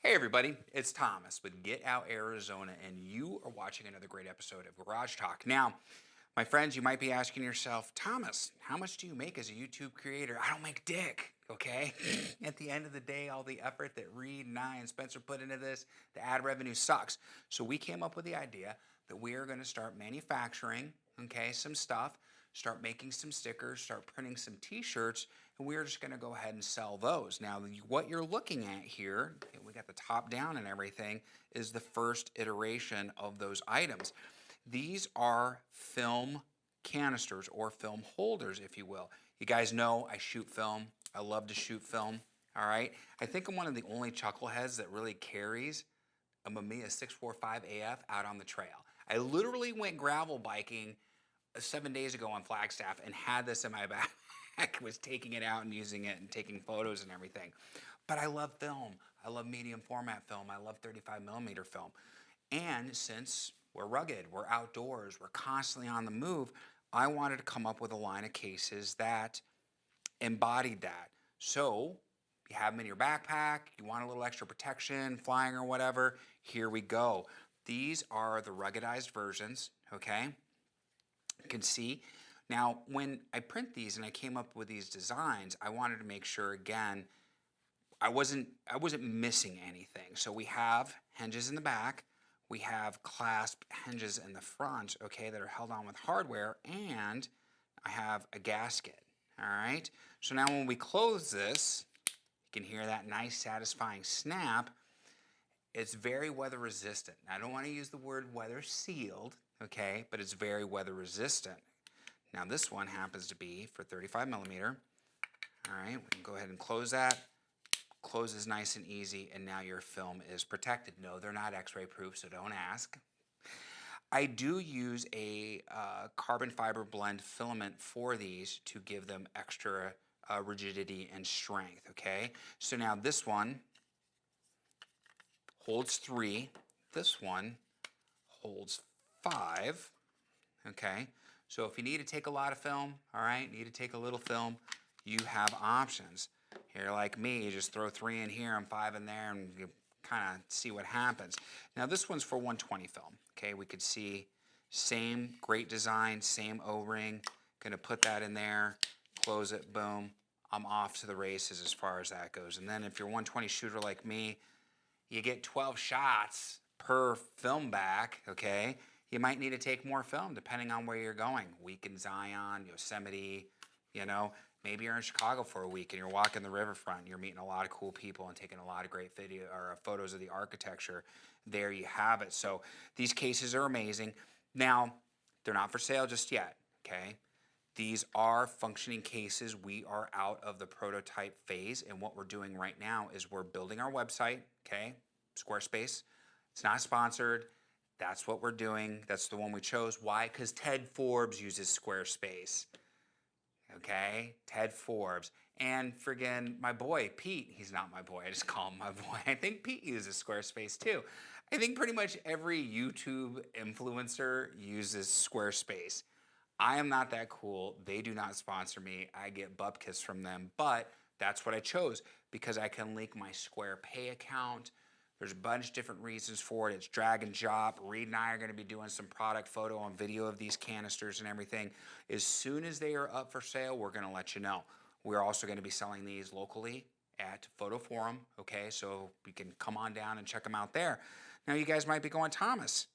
Hey everybody, it's Thomas with Get Out Arizona, and you are watching another great episode of Garage Talk. Now, my friends, you might be asking yourself, Thomas, how much do you make as a YouTube creator? I don't make dick, okay? At the end of the day, all the effort that Reed and I and Spencer put into this, the ad revenue sucks. So we came up with the idea that we are going to start manufacturing, okay, some stuff, start making some stickers, start printing some t-shirts, and we're just going to go ahead and sell those. Now, what you're looking at here, we got the top down and everything, is the first iteration of those items. These are film canisters or film holders, if you will. You guys know I shoot film. I love to shoot film. All right. I think I'm one of the only chuckleheads that really carries a Mamiya 645 AF out on the trail. I literally went gravel biking 7 days ago on Flagstaff and had this in my backpack, was taking it out and using it and taking photos and everything. But I love film. I love medium format film. I love 35 millimeter film. And since we're rugged, we're outdoors, we're constantly on the move, I wanted to come up with a line of cases that embodied that. So you have them in your backpack, you want a little extra protection, flying or whatever, here we go. These are the ruggedized versions, okay? You can see. Now, when I print these and I came up with these designs, I wanted to make sure, again, I wasn't missing anything. So we have hinges in the back, we have clasp hinges in the front, okay, that are held on with hardware, and I have a gasket, all right? So now when we close this, you can hear that nice satisfying snap. It's very weather resistant. I don't want to use the word weather sealed, okay, but it's very weather resistant. Now this one happens to be for 35 millimeter. All right, we can go ahead and close that. Closes nice and easy, and now your film is protected. No, they're not x-ray proof, so don't ask. I do use a carbon fiber blend filament for these to give them extra rigidity and strength, okay? So now this one holds 3. This one holds 5, okay? So if you need to take a lot of film, all right, need to take a little film, you have options. You're like me, you just throw 3 in here and 5 in there and you kind of see what happens. Now this one's for 120 film, okay? We could see same great design, same O-ring. Gonna put that in there, close it, boom. I'm off to the races as far as that goes. And then if you're a 120 shooter like me, you get 12 shots per film back, okay? You might need to take more film depending on where you're going. Week in Zion, Yosemite, you know, maybe you're in Chicago for a week and you're walking the riverfront. You're meeting a lot of cool people and taking a lot of great video or photos of the architecture. There you have it. So these cases are amazing. Now, they're not for sale just yet, okay? These are functioning cases. We are out of the prototype phase, and what we're doing right now is we're building our website, okay? Squarespace. It's not sponsored. That's what we're doing. That's the one we chose. Why? Because Ted Forbes uses Squarespace. Okay, Ted Forbes. And friggin' my boy, Pete, he's not my boy, I just call him my boy. I think Pete uses Squarespace too. I think pretty much every YouTube influencer uses Squarespace. I am not that cool. They do not sponsor me. I get bupkis from them, but that's what I chose because I can link my Square Pay account. There's a bunch of different reasons for it. It's drag and drop. Reed and I are going to be doing some product photo and video of these canisters and everything. As soon as they are up for sale, we're going to let you know. We're also going to be selling these locally at Photo Forum, okay? So you can come on down and check them out there. Now you guys might be going, Thomas,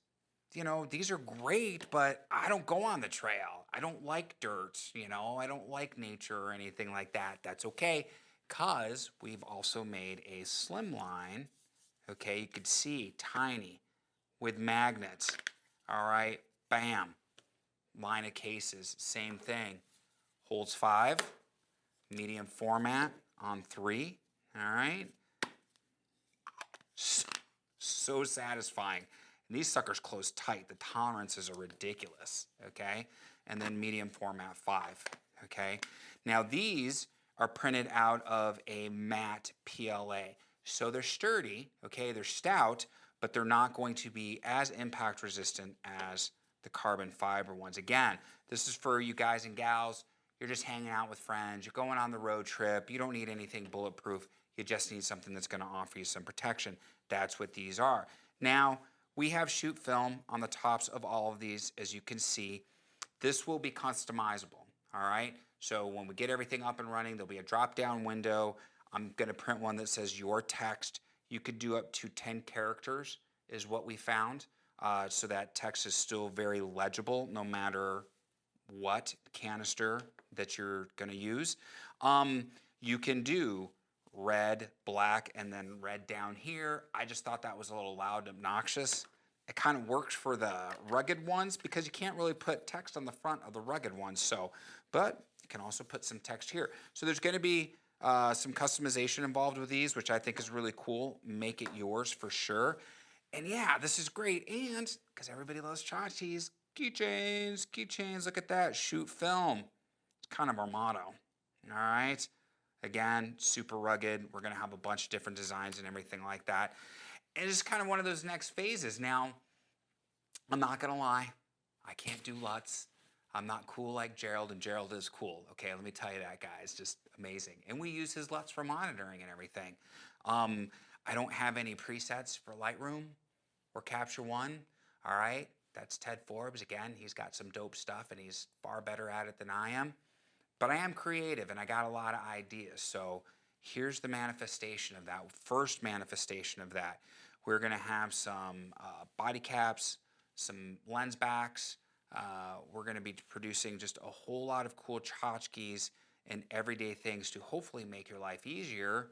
you know, these are great, but I don't go on the trail. I don't like dirt, you know, I don't like nature or anything like that. That's okay, because we've also made a Slimline. Okay, you could see tiny with magnets. All right, bam. Line of cases, same thing. Holds 5, medium format on 3. All right. So satisfying. And these suckers close tight. The tolerances are ridiculous. Okay, and then medium format 5. Okay, now these are printed out of a matte PLA. So they're sturdy, okay, they're stout, but they're not going to be as impact resistant as the carbon fiber ones. Again, this is for you guys and gals. You're just hanging out with friends. You're going on the road trip. You don't need anything bulletproof. You just need something that's going to offer you some protection. That's what these are. Now, we have shoot film on the tops of all of these, as you can see. This will be customizable, all right? So when we get everything up and running, there'll be a drop-down window. I'm going to print one that says your text. You could do up to 10 characters is what we found. So that text is still very legible no matter what canister that you're going to use. You can do red, black, and then red down here. I just thought that was a little loud and obnoxious. It kind of works for the rugged ones because you can't really put text on the front of the rugged ones. So, but you can also put some text here. So there's going to be some customization involved with these, which I think is really cool. Make it yours for sure. And yeah, this is great. And because everybody loves tchotchkes, keychains, keychains, look at that, shoot film. It's kind of our motto, all right? Again, super rugged. We're gonna have a bunch of different designs and everything like that. And it's kind of one of those next phases. Now, I'm not gonna lie, I can't do LUTs. I'm not cool like Gerald, and Gerald is cool. Okay, let me tell you that, guy is just amazing. And we use his LUTs for monitoring and everything. I don't have any presets for Lightroom or Capture One, all right? That's Ted Forbes. Again, he's got some dope stuff and he's far better at it than I am. But I am creative and I got a lot of ideas. So here's the manifestation of that. First manifestation of that. We're gonna have some body caps, some lens backs. We're gonna be producing just a whole lot of cool tchotchkes and everyday things to hopefully make your life easier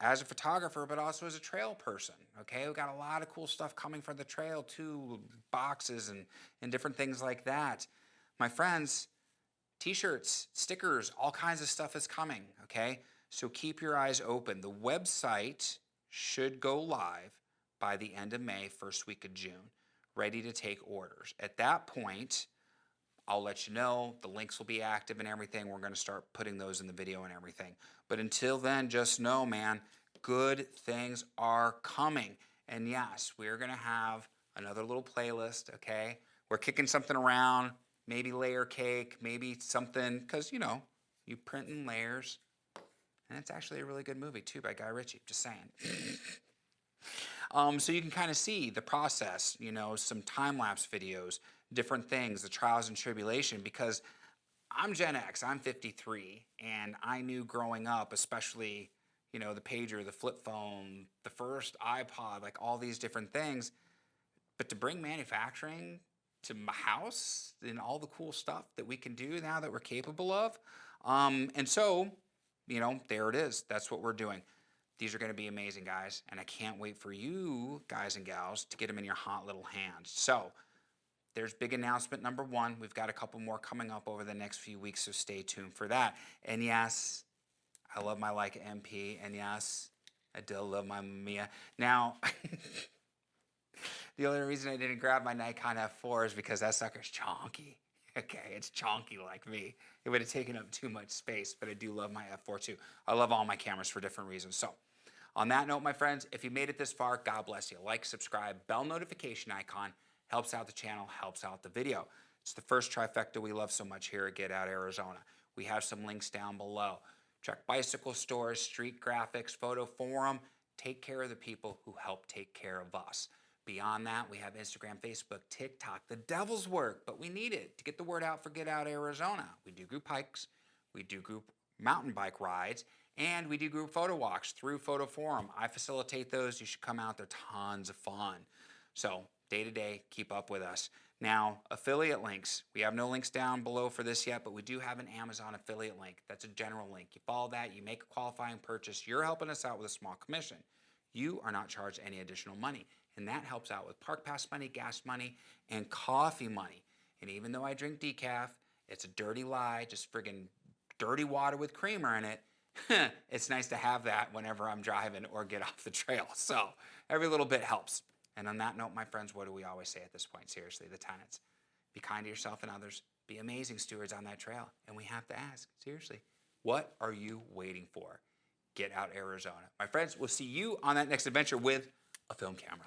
as a photographer, but also as a trail person, okay? We've got a lot of cool stuff coming from the trail too, boxes and different things like that. My friends, t-shirts, stickers, all kinds of stuff is coming, okay? So keep your eyes open. The website should go live by the end of May, first week of June, ready to take orders. At that point, I'll let you know, the links will be active and everything. We're gonna start putting those in the video and everything. But until then, just know, man, good things are coming. And yes, we're gonna have another little playlist, okay? We're kicking something around, maybe layer cake, maybe something, because, you know, you print in layers. And it's actually a really good movie too by Guy Ritchie, just saying. So you can kind of see the process, you know, some time-lapse videos, different things, the trials and tribulation, because I'm Gen X, I'm 53, and I knew growing up, especially, you know, the pager, the flip phone, the first iPod, like all these different things, but to bring manufacturing to my house and all the cool stuff that we can do now that we're capable of. And so, you know, there it is. That's what we're doing. These are going to be amazing, guys, and I can't wait for you guys and gals to get them in your hot little hands. So there's big announcement number one. We've got a couple more coming up over the next few weeks, so stay tuned for that. And yes, I love my Leica MP, and yes, I do love my Mamiya. Now, the only reason I didn't grab my Nikon F4 is because that sucker's chonky. Okay, it's chonky like me. It would have taken up too much space, but I do love my F4 too. I love all my cameras for different reasons. So, on that note, my friends, if you made it this far, God bless you. Like, subscribe, bell notification icon, helps out the channel, helps out the video. It's the first trifecta we love so much here at Get Out Arizona. We have some links down below. Check bicycle stores, street graphics, photo forum. Take care of the people who help take care of us. Beyond that, we have Instagram, Facebook, TikTok, the devil's work, but we need it to get the word out for Get Out Arizona. We do group hikes, we do group mountain bike rides, and we do group photo walks through Photo Forum. I facilitate those. You should come out. They're tons of fun. So day to day, keep up with us. Now, affiliate links. We have no links down below for this yet, but we do have an Amazon affiliate link. That's a general link. You follow that, you make a qualifying purchase. You're helping us out with a small commission. You are not charged any additional money. And that helps out with park pass money, gas money, and coffee money. And even though I drink decaf, it's a dirty lie, just friggin' dirty water with creamer in it. It's nice to have that whenever I'm driving or get off the trail. So every little bit helps. And on that note, my friends, what do we always say at this point? Seriously, the tenets. Be kind to yourself and others. Be amazing stewards on that trail. And we have to ask, seriously, what are you waiting for? Get Out Arizona. My friends, we'll see you on that next adventure with a film camera.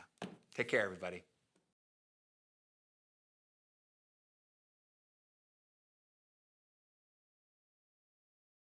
Take care, everybody.